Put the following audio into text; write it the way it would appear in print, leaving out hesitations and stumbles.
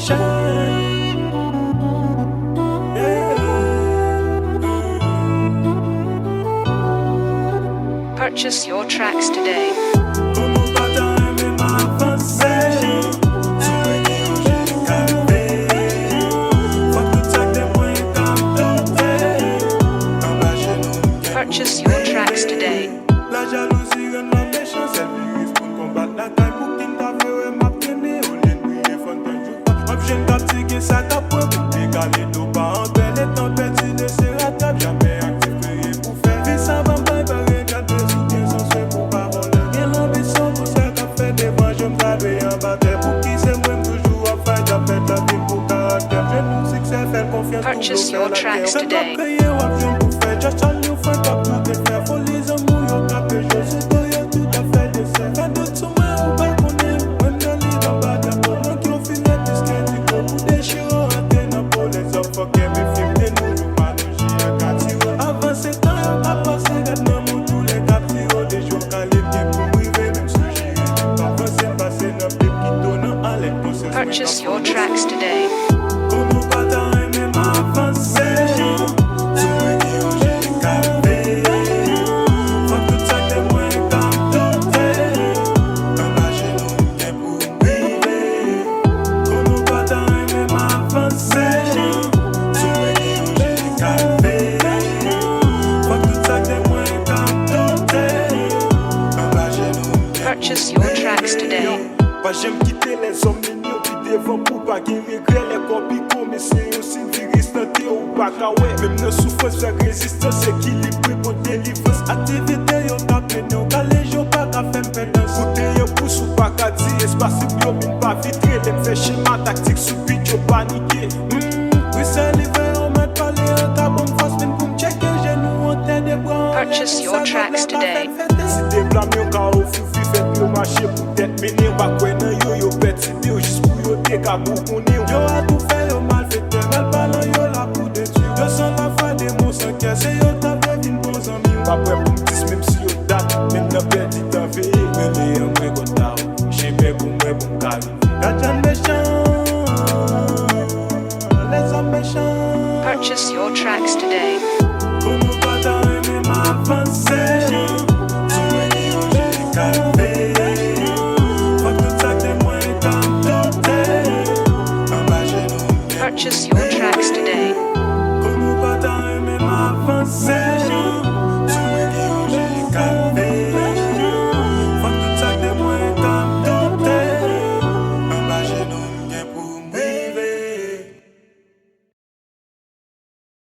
Purchase your tracks today. Purchase your tracks today. La jalousie rend la méchance, elle vise pour combattre la taille pour qu'il t'a fait ouais m'a traîné au lieu de briller fond d'un jour. Hop j'aime ta tige ça t'a point pour décaler nos pas en belle et tempête il ne se rattrape jamais actif rien pour faire. Fais ça va pas regarder sous tes sans souhait pour pas voler. Rien l'ambition pour ça qu'a fait des voix je m'travais en bataille pour qui c'est moi toujours à faire j'appelle la vie pour caractère. Je nous sais que c'est faire confiance pour Purchase your tracks today. Just on you for the good and fair for les amours yo capé je sais que y'a tout à fait de ça quand de tout moi ou pas connaît même dans les bambas d'abord moi qui ont fini disque du coup pour des chiro à tenir pour les hommes faut que mes films de nous pas nous j'y a quartier avant c'est temps y'a pas passé maintenant nous tous les quartiers des jours quand les pieds pour briver même si j'y ai pas passé passer nos pieds qui donnent à l'aide pour ce Purchase your tracks today. comme pas tant aimer m'avancer. Purchase your tracks today. Pas j'aime quitter les hommes mignons qui devant pour pas qu'ils regrettent les compliqués mais c'est aussi virus tenté ou pas ouais même nos souffrances faire résistance équilibré pour délivrance activité yo tapé nous quand les jours pas qu'à faire pédance côté yo pousse ou pas qu'à dire espace bio mine pas vitré les fait schéma tactique sous but yo paniqué oui c'est l'hiver on met pas les en carbone face même pour checker genou en tête des bras. Purchase your tracks today. Si t'es blâmé au cas où faites yo marcher pour tête mener pas quoi nan yo yo petit bio juste pour yo décabou connait yo a tout fait yo mal fait mal parlant yo la pour détruire yo sans la foi des mots sans cœur c'est yo ta fait une bonne ami pas prêt pour me dire même si yo date même n'a perdu ta vie mais les en moi gota j'ai bien pour moi bon calme gardien méchant les hommes méchants. Purchase your tracks today. Comme pas tant aimer m'avancer. Purchase your